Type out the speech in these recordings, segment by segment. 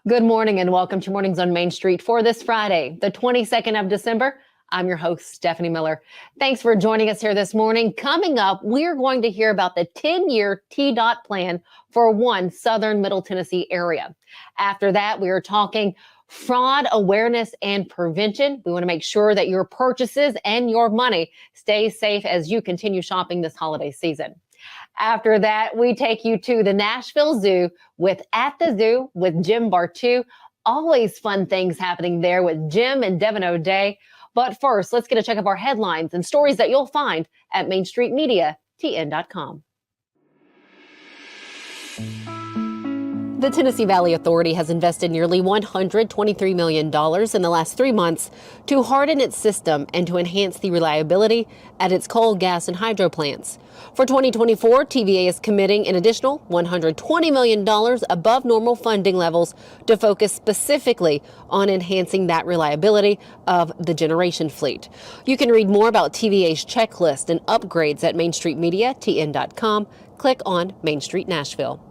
Good morning and welcome to Mornings on Main Street for this Friday, the 22nd of December. I'm your host, Stefanie Miller. Thanks for joining us here this morning. Coming up, we're going to hear about the 10-year TDOT plan for one southern Middle Tennessee area. After that, we are talking fraud awareness and prevention. We want to make sure that your purchases and your money stay safe as you continue shopping this holiday season. After that, we take you to the Nashville Zoo with At the Zoo with Jim Bartoo. Always fun things happening there with Jim and Devin O'Day. But first, let's get a check of our headlines and stories that you'll find at MainStreetMediaTN.com. The Tennessee Valley Authority has invested nearly $123 million in the last 3 months to harden its system and to enhance the reliability at its coal, gas, and hydro plants. For 2024, TVA is committing an additional $120 million above normal funding levels to focus specifically on enhancing that reliability of the generation fleet. You can read more about TVA's checklist and upgrades at MainStreetMediaTN.com. Click on Main Street Nashville.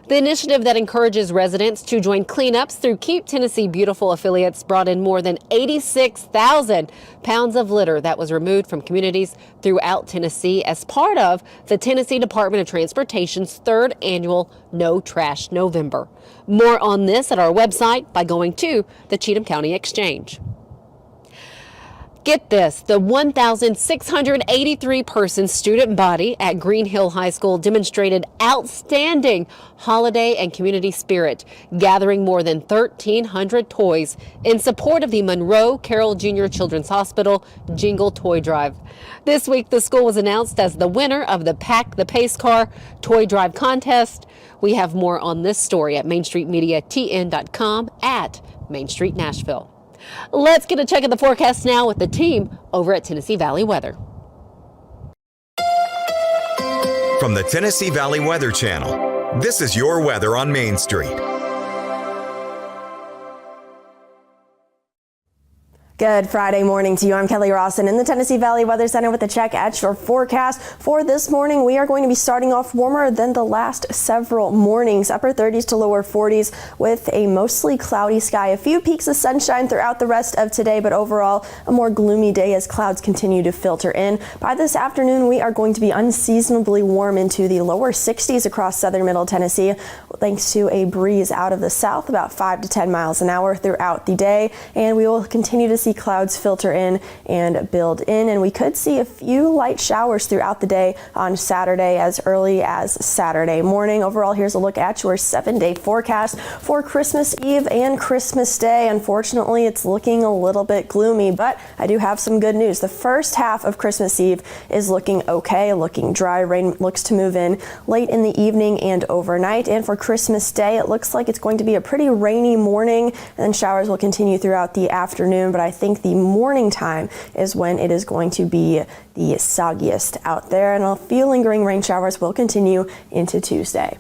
The initiative that encourages residents to join cleanups through Keep Tennessee Beautiful affiliates brought in more than 86,000 pounds of litter that was removed from communities throughout Tennessee as part of the Tennessee Department of Transportation's third annual No Trash November. More on this at our website by going to the Cheatham County Exchange. Get this, the 1,683-person student body at Green Hill High School demonstrated outstanding holiday and community spirit, gathering more than 1,300 toys in support of the Monroe Carroll Jr. Children's Hospital Jingle Toy Drive. This week, the school was announced as the winner of the Pack the Pace Car Toy Drive contest. We have more on this story at MainStreetMediaTN.com at Main Street Nashville. Let's get a check of the forecast now with the team over at Tennessee Valley Weather. From the Tennessee Valley Weather Channel, this is your weather on Main Street. Good Friday morning to you. I'm Kelly Rawson in the Tennessee Valley Weather Center with a check at your forecast. For this morning, we are going to be starting off warmer than the last several mornings, upper 30s to lower 40s with a mostly cloudy sky. A few peaks of sunshine throughout the rest of today, but overall a more gloomy day as clouds continue to filter in. By this afternoon, we are going to be unseasonably warm into the lower 60s across southern Middle Tennessee, thanks to a breeze out of the south about 5 to 10 miles an hour throughout the day. And we will continue to see clouds filter in and build in, and we could see a few light showers throughout the day on Saturday as early as Saturday morning. Overall, here's a look at your 7-day forecast for Christmas Eve and Christmas Day. Unfortunately, it's looking a little bit gloomy, but I do have some good news. The first half of Christmas Eve is looking okay, looking dry. Rain looks to move in late in the evening and overnight, and for Christmas Day, it looks like it's going to be a pretty rainy morning, and then showers will continue throughout the afternoon, but I think the morning time is when it is going to be the soggiest out there, and a few lingering rain showers will continue into Tuesday.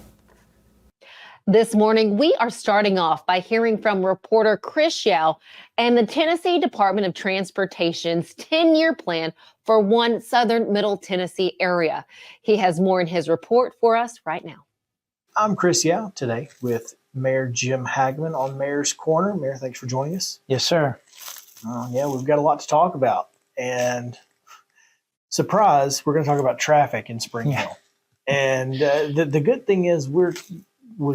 This morning, we are starting off by hearing from reporter Chris Yao and the Tennessee Department of Transportation's 10-year plan for one southern Middle Tennessee area. He has more in his report for us right now. I'm Chris Yao today with Mayor Jim Hagaman on Mayor's Corner. Mayor, thanks for joining us. Yes, sir. Yeah, we've got a lot to talk about. And surprise, we're going to talk about traffic in Spring Hill. And the good thing is we're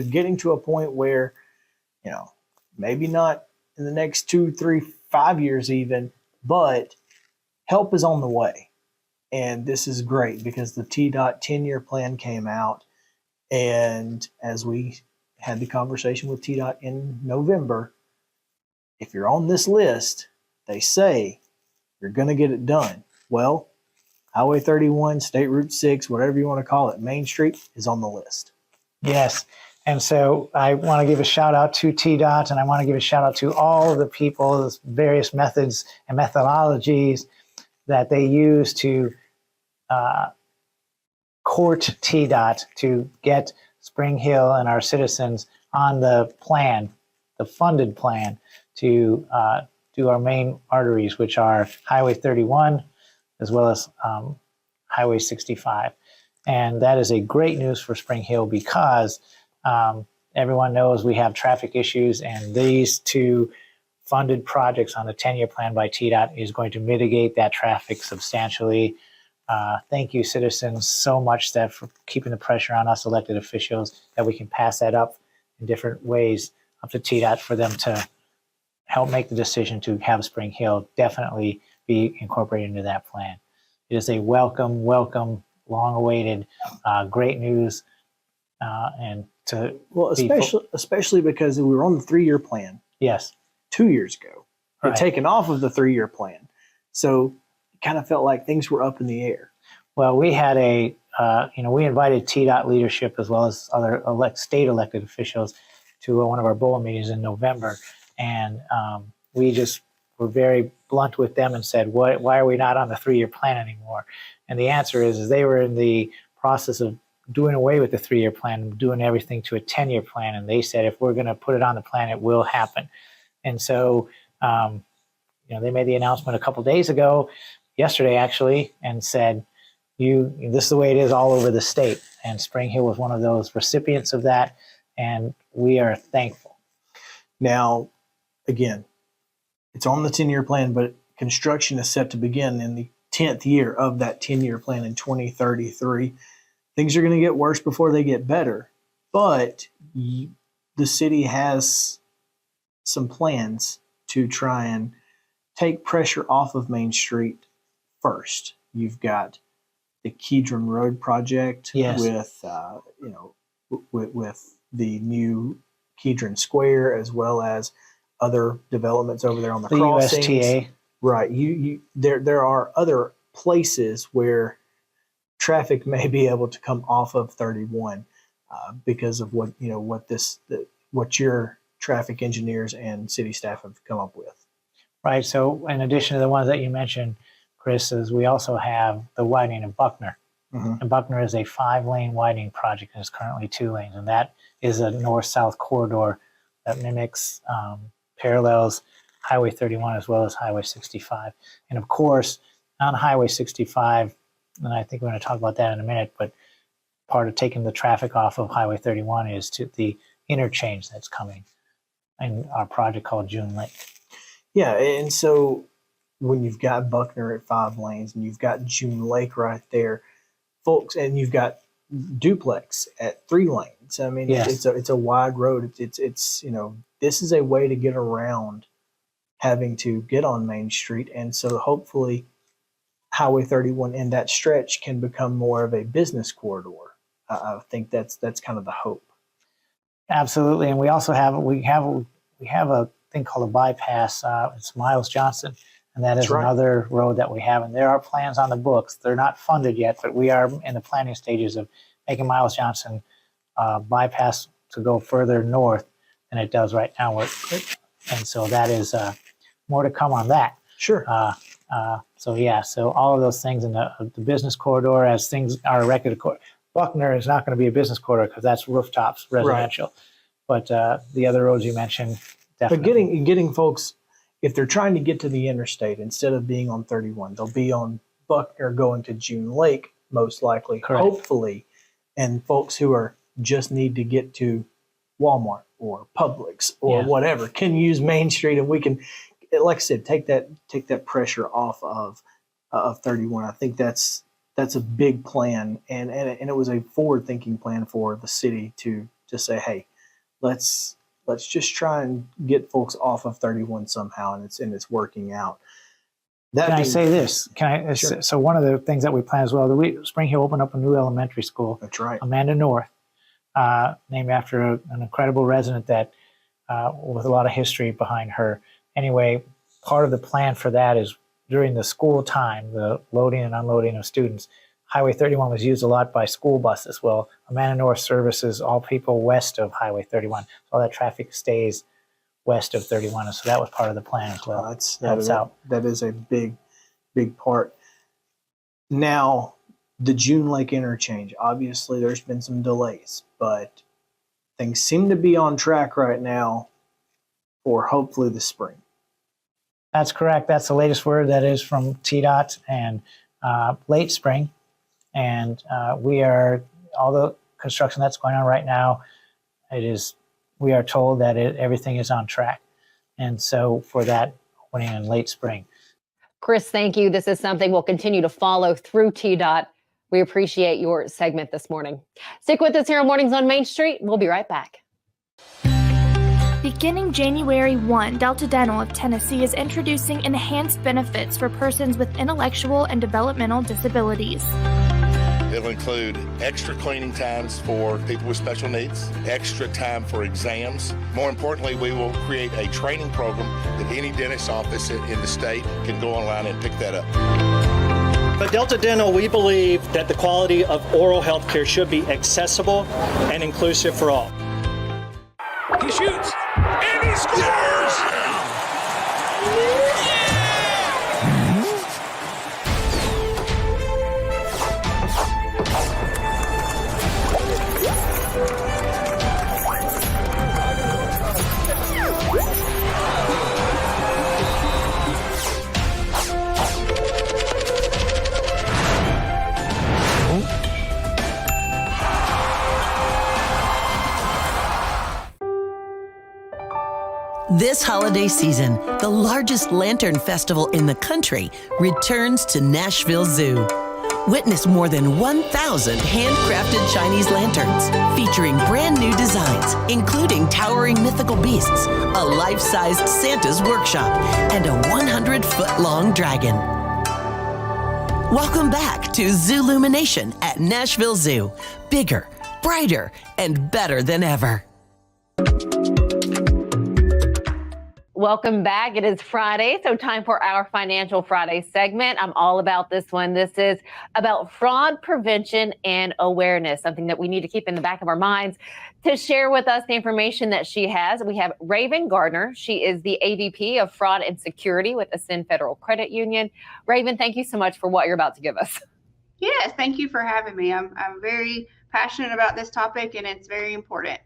getting to a point where, maybe not in the next 2, 3, 5 years even, but help is on the way. And this is great because the TDOT 10-year plan came out. And as we had the conversation with TDOT in November, if you're on this list, they say you're going to get it done. Well, Highway 31, State Route 6, whatever you want to call it, Main Street is on the list. Yes. And so I want to give a shout out to TDOT, and I want to give a shout out to all of the people, the various methods and methodologies that they use to court TDOT to get Spring Hill and our citizens on the plan, the funded plan to do our main arteries, which are Highway 31 as well as Highway 65. And that is a great news for Spring Hill because everyone knows we have traffic issues, and these two funded projects on the 10-year plan by TDOT is going to mitigate that traffic substantially. Thank you, citizens, so much that for keeping the pressure on us elected officials that we can pass that up in different ways up to TDOT for them to help make the decision to have Spring Hill definitely be incorporated into that plan. It is a welcome, long-awaited, great news, and to especially because we were on the 3-year plan. Yes. 2 years ago, Right. and taken off of the 3-year plan. So it kind of felt like things were up in the air. Well, we had we invited TDOT leadership as well as other state elected officials to one of our BOA meetings in November. And we just were very blunt with them and said, why are we not on the 3-year plan anymore? And the answer is they were in the process of doing away with the 3-year plan, doing everything to a 10-year plan. And they said, if we're going to put it on the plan, it will happen. And so, they made the announcement a couple days ago, yesterday actually, and said, this is the way it is all over the state. And Spring Hill was one of those recipients of that, and we are thankful. Now, again, it's on the 10-year plan, but construction is set to begin in the 10th year of that 10-year plan in 2033. Things are going to get worse before they get better, but the city has some plans to try and take pressure off of Main Street first. You've got the Kedron Road project with the new Kedron Square, as well as other developments over there on the crossings. USTA. Right. There are other places where traffic may be able to come off of 31 because of what your traffic engineers and city staff have come up with. Right. So in addition to the ones that you mentioned, Chris, is we also have the widening of Buckner. Mm-hmm. And Buckner is a 5-lane widening project, and it's currently 2 lanes. And that is a north-south corridor that mimics, parallels Highway 31 as well as Highway 65. And of course, on Highway 65, and I think we're going to talk about that in a minute, but part of taking the traffic off of Highway 31 is to the interchange that's coming in our project called June Lake. Yeah, and so when you've got Buckner at 5 lanes and you've got June Lake right there, folks, and you've got Duplex at 3 lanes. I mean, yes. it's a wide road. It's this is a way to get around having to get on Main Street, and so hopefully Highway 31 in that stretch can become more of a business corridor. I think that's kind of the hope. Absolutely, and we also have a thing called a bypass. It's Miles Johnson, and that is another road that we have. And there are plans on the books. They're not funded yet, but we are in the planning stages of making Miles Johnson bypass to go further north than it does right now. And so that is more to come on that. Sure. So all of those things in the business corridor, as things are erected. Buckner is not going to be a business corridor because that's rooftops, residential. Right. But the other roads you mentioned, definitely. But getting folks, if they're trying to get to the interstate, instead of being on 31, they'll be on Buckner going to June Lake, most likely, correct. Hopefully. And folks who are just need to get to Walmart or Publix or whatever can use Main Street, and we can, like I said, take that pressure off of 31. I think that's a big plan, and it was a forward-thinking plan for the city to say, hey, let's just try and get folks off of 31 somehow, and it's working out. Can I say this? Sure. So one of the things that we plan as well, Spring Hill opened up a new elementary school. That's right. Amanda North, named after an incredible resident that with a lot of history behind her. Anyway, part of the plan for that is during the school time, the loading and unloading of students, Highway 31 was used a lot by school buses. Well, Amanda North services all people west of Highway 31. So all that traffic stays west of 31. And so that was part of the plan as well. That is a big part. Now, the June Lake interchange, obviously there's been some delays, but things seem to be on track right now for hopefully the spring. That's correct. That's the latest word. That is from TDOT, and late spring. And we are, all the construction that's going on right now, it is we are told that everything is on track. And so for that opening in late spring. Chris, thank you. This is something we'll continue to follow through TDOT. We appreciate your segment this morning. Stick with us here on Mornings on Main Street. We'll be right back. Beginning January 1, Delta Dental of Tennessee is introducing enhanced benefits for persons with intellectual and developmental disabilities. It'll include extra cleaning times for people with special needs, extra time for exams. More importantly, we will create a training program that any dentist office in the state can go online and pick that up. At Delta Dental, we believe that the quality of oral health care should be accessible and inclusive for all. He shoots, and he scores! This holiday season, the largest lantern festival in the country returns to Nashville Zoo. Witness more than 1,000 handcrafted Chinese lanterns featuring brand new designs, including towering mythical beasts, a life-sized Santa's workshop, and a 100-foot-long dragon. Welcome back to Zoolumination at Nashville Zoo. Bigger, brighter, and better than ever. Welcome back. It is Friday, so time for our Financial Friday segment. I'm all about this one. This is about fraud prevention and awareness, something that we need to keep in the back of our minds. To share with us the information that she has, we have Raven Garner. She is the AVP of Fraud and Security with Ascend Federal Credit Union. Raven, thank you so much for what you're about to give us. Yes, thank you for having me. I'm very passionate about this topic, and it's very important.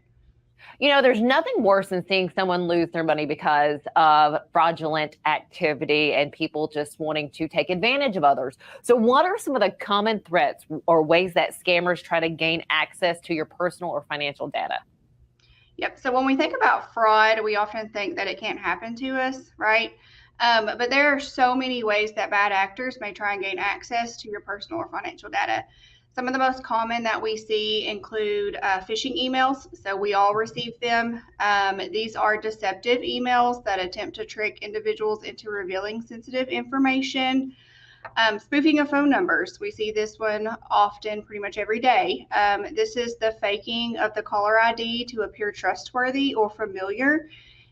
You know, there's nothing worse than seeing someone lose their money because of fraudulent activity and people just wanting to take advantage of others. So what are some of the common threats or ways that scammers try to gain access to your personal or financial data? Yep. So when we think about fraud, we often think that it can't happen to us, right? But there are so many ways that bad actors may try and gain access to your personal or financial data. Some of the most common that we see include phishing emails. So we all receive them. These are deceptive emails that attempt to trick individuals into revealing sensitive information. Spoofing of phone numbers. We see this one often, pretty much every day. This is the faking of the caller ID to appear trustworthy or familiar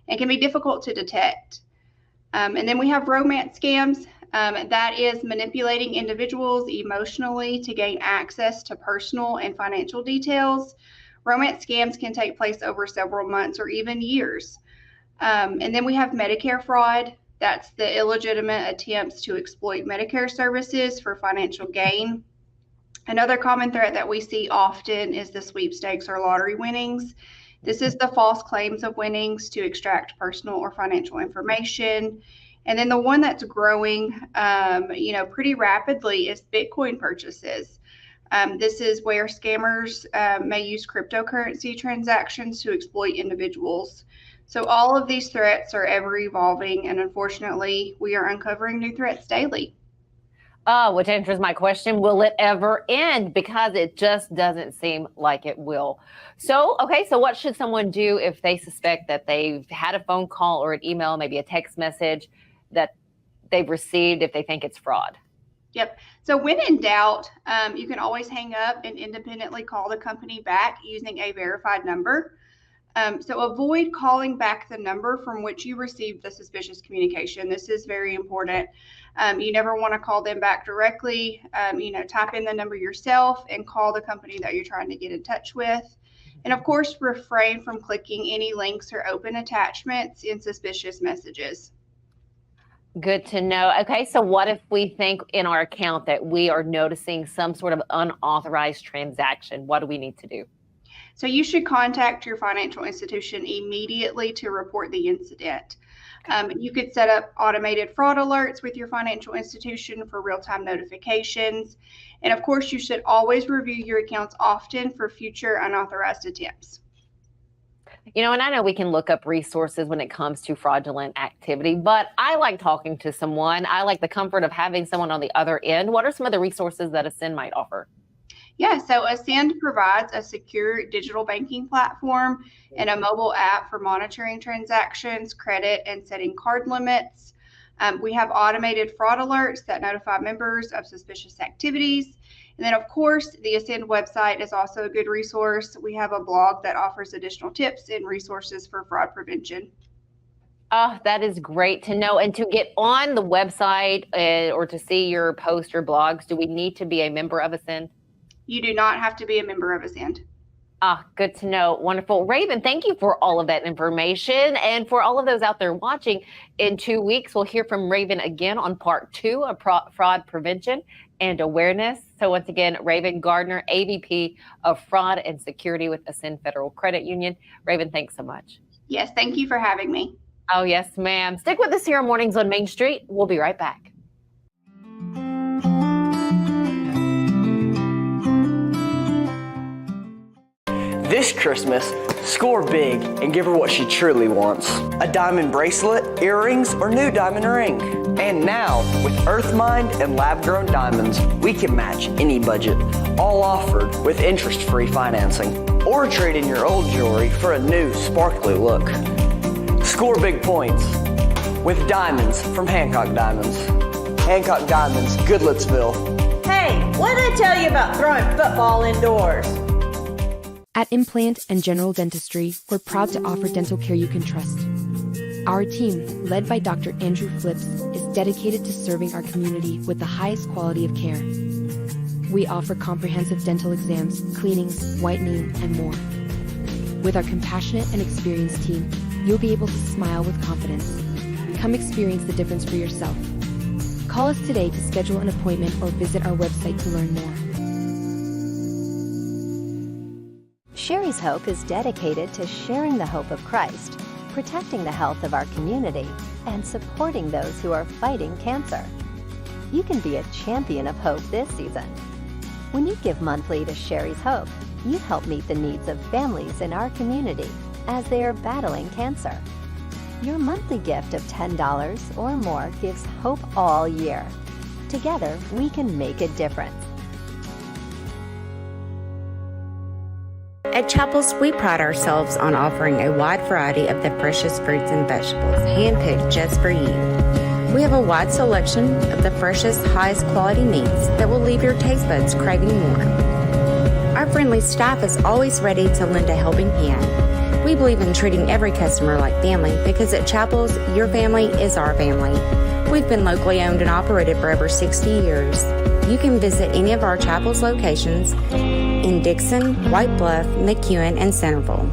and can be difficult to detect. And then we have romance scams. That is manipulating individuals emotionally to gain access to personal and financial details. Romance scams can take place over several months or even years. And then we have Medicare fraud. That's the illegitimate attempts to exploit Medicare services for financial gain. Another common threat that we see often is the sweepstakes or lottery winnings. This is the false claims of winnings to extract personal or financial information. And then the one that's growing, pretty rapidly is Bitcoin purchases. This is where scammers may use cryptocurrency transactions to exploit individuals. So all of these threats are ever evolving, and unfortunately, we are uncovering new threats daily. Which answers my question, will it ever end? Because it just doesn't seem like it will. So what should someone do if they suspect that they've had a phone call or an email, maybe a text message that they've received if they think it's fraud? Yep. So when in doubt, you can always hang up and independently call the company back using a verified number. So avoid calling back the number from which you received the suspicious communication. This is very important. You never want to call them back directly. Type in the number yourself and call the company that you're trying to get in touch with. And of course, refrain from clicking any links or open attachments in suspicious messages. Good to know. Okay, so what if we think in our account that we are noticing some sort of unauthorized transaction? What do we need to do? So you should contact your financial institution immediately to report the incident. You could set up automated fraud alerts with your financial institution for real-time notifications. And of course, you should always review your accounts often for future unauthorized attempts. You know, and I know we can look up resources when it comes to fraudulent activity, but I like talking to someone. I like the comfort of having someone on the other end. What are some of the resources that Ascend might offer? Yeah, so Ascend provides a secure digital banking platform and a mobile app for monitoring transactions, credit, and setting card limits. We have automated fraud alerts that notify members of suspicious activities. And then, of course, the Ascend website is also a good resource. We have a blog that offers additional tips and resources for fraud prevention. Oh, that is great to know. And to get on the website or to see your posts or blogs, do we need to be a member of Ascend? You do not have to be a member of Ascend. Ah, good to know. Wonderful. Raven, thank you for all of that information. And for all of those out there watching, in 2 weeks, we'll hear from Raven again on part 2 of fraud prevention and awareness. So once again, Raven Garner, AVP of Fraud and Security with Ascend Federal Credit Union. Raven, thanks so much. Yes, thank you for having me. Oh, yes, ma'am. Stick with us here on Mornings on Main Street. We'll be right back. This Christmas, score big and give her what she truly wants. A diamond bracelet, earrings, or new diamond ring. And now, with Earthmind and lab-grown diamonds, we can match any budget. All offered with interest-free financing. Or trade in your old jewelry for a new, sparkly look. Score big points with diamonds from Hancock Diamonds. Hancock Diamonds, Goodlettsville. Hey, what did I tell you about throwing football indoors? At Implant and General Dentistry, we're proud to offer dental care you can trust. Our team, led by Dr. Andrew Flips, is dedicated to serving our community with the highest quality of care. We offer comprehensive dental exams, cleanings, whitening, and more. With our compassionate and experienced team, you'll be able to smile with confidence. Come experience the difference for yourself. Call us today to schedule an appointment or visit our website to learn more. Sherry's Hope is dedicated to sharing the hope of Christ, protecting the health of our community, and supporting those who are fighting cancer. You can be a champion of hope this season. When you give monthly to Sherry's Hope, you help meet the needs of families in our community as they are battling cancer. Your monthly gift of $10 or more gives hope all year. Together, we can make a difference. At Chapels, we pride ourselves on offering a wide variety of the freshest fruits and vegetables, handpicked just for you. We have a wide selection of the freshest, highest quality meats that will leave your taste buds craving more. Our friendly staff is always ready to lend a helping hand. We believe in treating every customer like family because at Chapels, your family is our family. We've been locally owned and operated for over 60 years. You can visit any of our Chapels locations in Dixon, White Bluff, McEwen, and Centerville.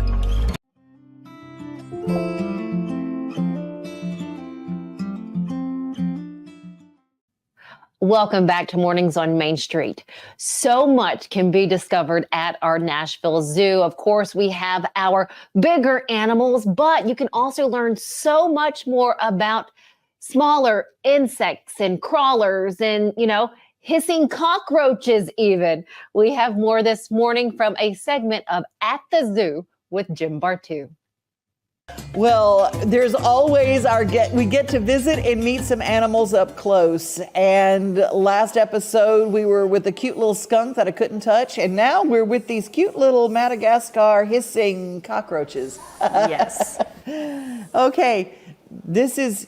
Welcome back to Mornings on Main Street. So much can be discovered at our Nashville Zoo. Of course, we have our bigger animals, but you can also learn so much more about smaller insects and crawlers and, hissing cockroaches even. We have more this morning from a segment of At the Zoo with Jim Bartoo. Well, there's always we get to visit and meet some animals up close. And last episode, we were with a cute little skunk that I couldn't touch. And now we're with these cute little Madagascar hissing cockroaches. Yes. Okay, this is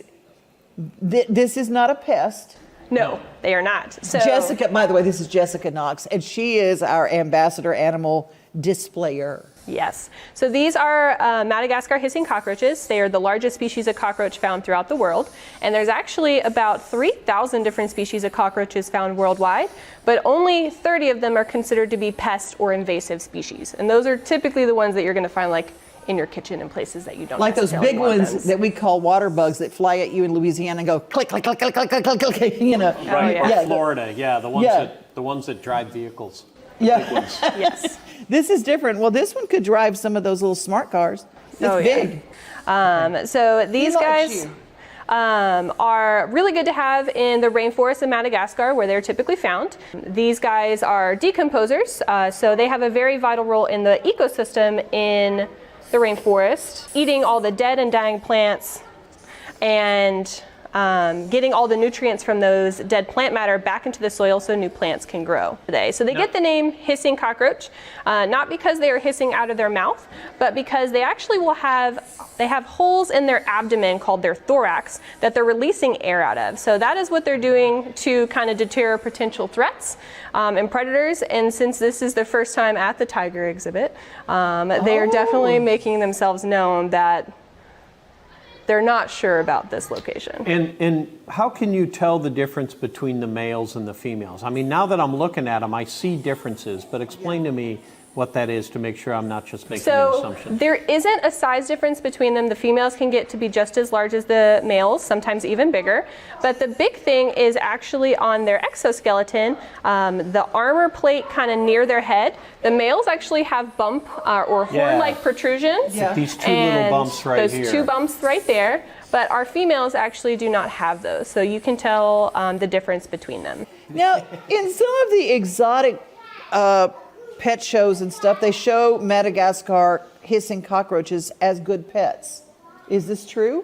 not a pest. No, they are not. So Jessica, by the way, this is Jessica Knox, and she is our ambassador animal displayer. Yes. So these are Madagascar hissing cockroaches. They are the largest species of cockroach found throughout the world. And there's actually about 3,000 different species of cockroaches found worldwide, but only 30 of them are considered to be pest or invasive species. And those are typically the ones that you're going to find in your kitchen and places that you don't like those big ones those. That we call water bugs that fly at you in Louisiana and go click, click, click, click, click, click, click, click, Right, yeah. or Florida, the ones that drive vehicles. Yeah. Yes. This is different. Well, this one could drive some of those little smart cars. It's big. So these guys are really good to have in the rainforest of Madagascar where they're typically found. These guys are decomposers, so they have a very vital role in the ecosystem in the rainforest, eating all the dead and dying plants, and getting all the nutrients from those dead plant matter back into the soil so new plants can grow today. So they get the name hissing cockroach, not because they are hissing out of their mouth, but because they actually have holes in their abdomen called their thorax that they're releasing air out of. So that is what they're doing to kind of deter potential threats and predators. And since this is their first time at the tiger exhibit, they are definitely making themselves known that they're not sure about this location. And how can you tell the difference between the males and the females? I mean, now that I'm looking at them, I see differences, but explain to me what that is to make sure I'm not just making an assumption. There isn't a size difference between them. The females can get to be just as large as the males, sometimes even bigger. But the big thing is actually on their exoskeleton, the armor plate kind of near their head. The males actually have bump or horn-like protrusions. Yeah. These two little bumps right here. Those two bumps right there. But our females actually do not have those. So you can tell the difference between them. Now, in some of the exotic pet shows and stuff, they show Madagascar hissing cockroaches as good pets. Is this true?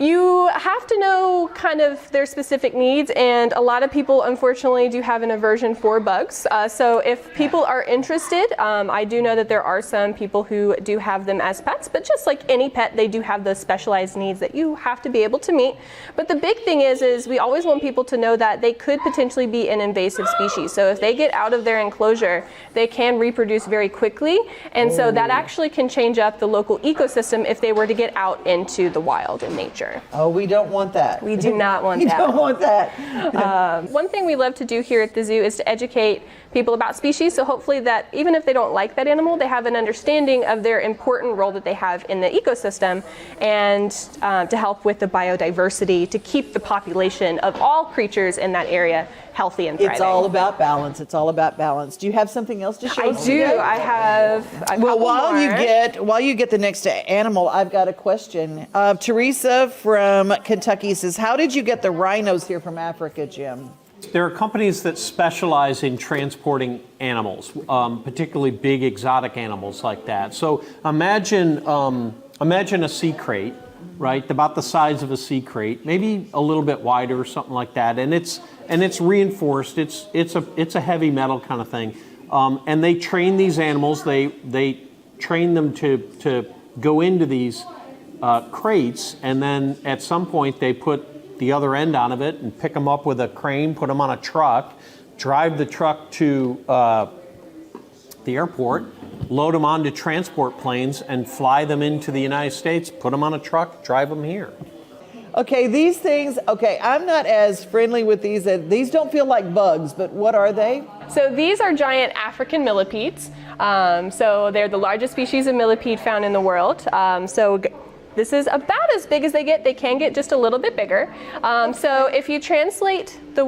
You have to know kind of their specific needs, and a lot of people unfortunately do have an aversion for bugs. So if people are interested, I do know that there are some people who do have them as pets, but just like any pet, they do have those specialized needs that you have to be able to meet. But the big thing is we always want people to know that they could potentially be an invasive species. So if they get out of their enclosure, they can reproduce very quickly, and so that actually can change up the local ecosystem if they were to get out into the wild in nature. Oh, we don't want that. We do not want that. We don't want that. One thing we love to do here at the zoo is to educate people about species, so hopefully that even if they don't like that animal, they have an understanding of their important role that they have in the ecosystem, and to help with the biodiversity, to keep the population of all creatures in that area healthy and thriving. It's all about balance. It's all about balance. Do you have something else to show us? I do. Today? I have a Well, couple while you get the next animal, I've got a question. Teresa from Kentucky says, "How did you get the rhinos here from Africa, Jim?" There are companies that specialize in transporting animals, particularly big exotic animals like that. So imagine a sea crate, right? About the size of a sea crate, maybe a little bit wider or something like that, and it's reinforced. It's a heavy metal kind of thing, and they train these animals. They train them to go into these crates, and then at some point they put the other end on of it and pick them up with a crane, put them on a truck, drive the truck to the airport, load them onto transport planes, and fly them into the United States, put them on a truck, drive them here. Okay, these things, I'm not as friendly with these. These don't feel like bugs, but what are they? So these are giant African millipedes. So they're the largest species of millipede found in the world. This is about as big as they get. They can get just a little bit bigger. So if you translate the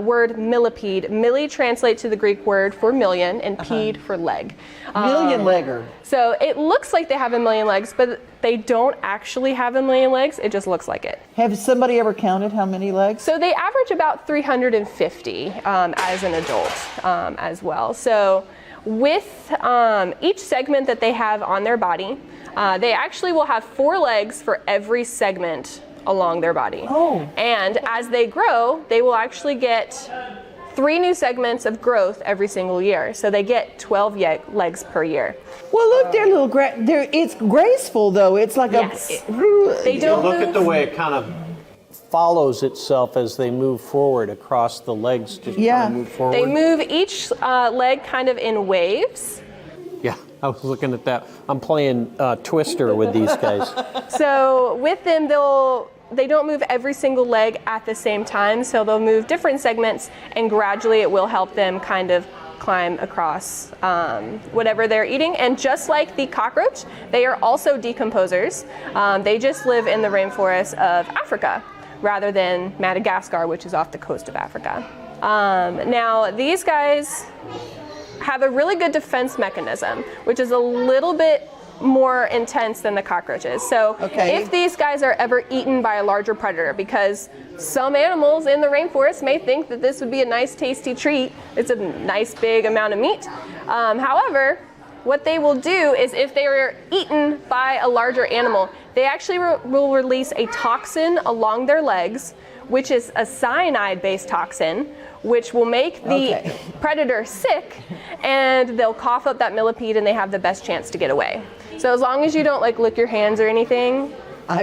word millipede, milli translates to the Greek word for million and pede for leg. Million-legger. So it looks like they have a million legs, but they don't actually have a million legs. It just looks like it. Have somebody ever counted how many legs? So they average about 350 as an adult as well. So with each segment that they have on their body, they actually will have 4 legs for every segment along their body. Oh. And as they grow, they will actually get 3 new segments of growth every single year. So they get 12 legs per year. Well, look, they're little. It's graceful, though. It's like they don't look move. at the way it kind of follows itself as they move forward across the legs. Just kind of move forward. They move each leg kind of in waves. Yeah, I was looking at that. I'm playing Twister with these guys. So with them, they don't move every single leg at the same time, so they'll move different segments, and gradually it will help them kind of climb across whatever they're eating. And just like the cockroach, they are also decomposers. They just live in the rainforest of Africa rather than Madagascar, which is off the coast of Africa. Now, these guys have a really good defense mechanism, which is a little bit more intense than the cockroaches. So if these guys are ever eaten by a larger predator, because some animals in the rainforest may think that this would be a nice tasty treat, it's a nice big amount of meat. However, what they will do is if they are eaten by a larger animal, they actually will release a toxin along their legs, which is a cyanide-based toxin, which will make the predator sick, and they'll cough up that millipede and they have the best chance to get away. So as long as you don't like lick your hands or anything,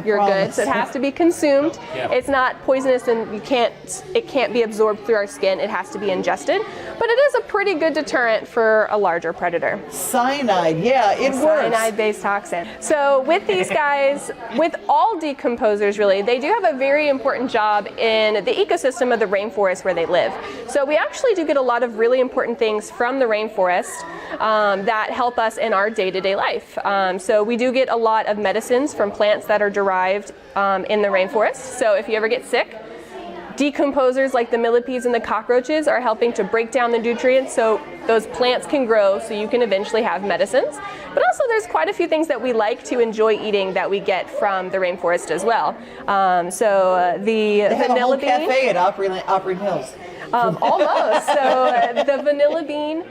you're good. So it has to be consumed. Yeah. It's not poisonous, and it can't be absorbed through our skin. It has to be ingested. But it is a pretty good deterrent for a larger predator. Cyanide, yeah, it works. Cyanide-based toxin. So with these guys, with all decomposers really, they do have a very important job in the ecosystem of the rainforest where they live. So we actually do get a lot of really important things from the rainforest that help us in our day-to-day life. So we do get a lot of medicines from plants that are derived in the rainforest. So if you ever get sick, decomposers like the millipedes and the cockroaches are helping to break down the nutrients so those plants can grow so you can eventually have medicines. But also there's quite a few things that we like to enjoy eating that we get from the rainforest as well. The vanilla bean. They have a whole cafe at Opry Hills. Almost. So the vanilla bean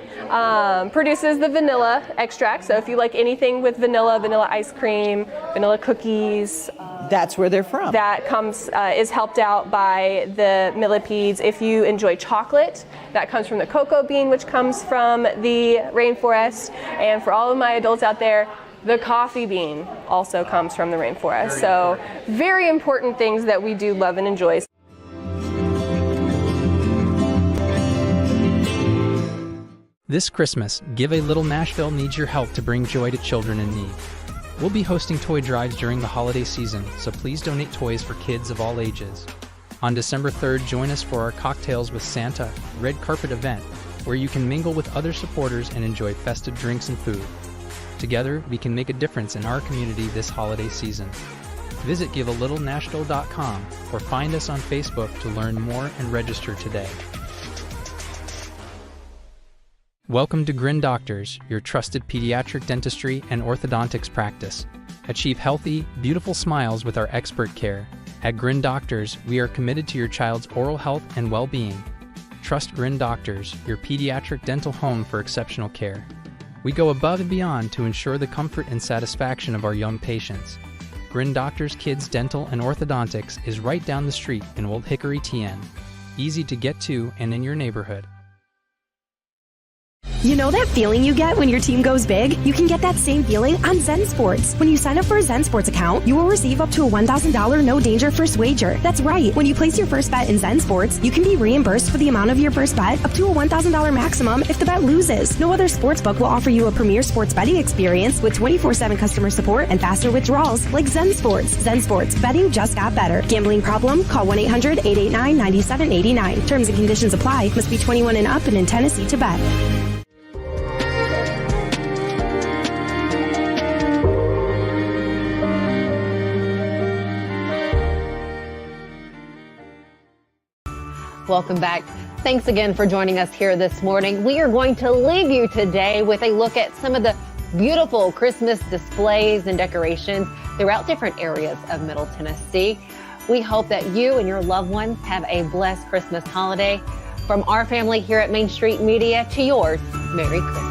produces the vanilla extract. So if you like anything with vanilla, vanilla ice cream, vanilla cookies, that's where they're from. That comes is helped out by the millipedes. If you enjoy chocolate, that comes from the cocoa bean, which comes from the rainforest. And for all of my adults out there, the coffee bean also comes from the rainforest. So very important things that we do love and enjoy. This Christmas, Give a Little Nashville needs your help to bring joy to children in need. We'll be hosting toy drives during the holiday season, so please donate toys for kids of all ages. On December 3rd, join us for our Cocktails with Santa red carpet event, where you can mingle with other supporters and enjoy festive drinks and food. Together, we can make a difference in our community this holiday season. Visit givealittle.nashville.com or find us on Facebook to learn more and register today. Welcome to Grin Doctors, your trusted pediatric dentistry and orthodontics practice. Achieve healthy, beautiful smiles with our expert care. At Grin Doctors, we are committed to your child's oral health and well-being. Trust Grin Doctors, your pediatric dental home for exceptional care. We go above and beyond to ensure the comfort and satisfaction of our young patients. Grin Doctors Kids Dental and Orthodontics is right down the street in Old Hickory, TN. Easy to get to and in your neighborhood. You know that feeling you get when your team goes big? You can get that same feeling on Zen Sports. When you sign up for a Zen Sports account, you will receive up to a $1,000 no danger first wager. That's right. When you place your first bet in Zen Sports, you can be reimbursed for the amount of your first bet up to a $1,000 maximum if the bet loses. No other sportsbook will offer you a premier sports betting experience with 24/7 customer support and faster withdrawals like Zen Sports. Zen Sports. Betting just got better. Gambling problem? Call 1-800-889-9789. Terms and conditions apply. Must be 21 and up and in Tennessee to bet. Welcome back. Thanks again for joining us here this morning. We are going to leave you today with a look at some of the beautiful Christmas displays and decorations throughout different areas of Middle Tennessee. We hope that you and your loved ones have a blessed Christmas holiday. From our family here at Main Street Media to yours, Merry Christmas.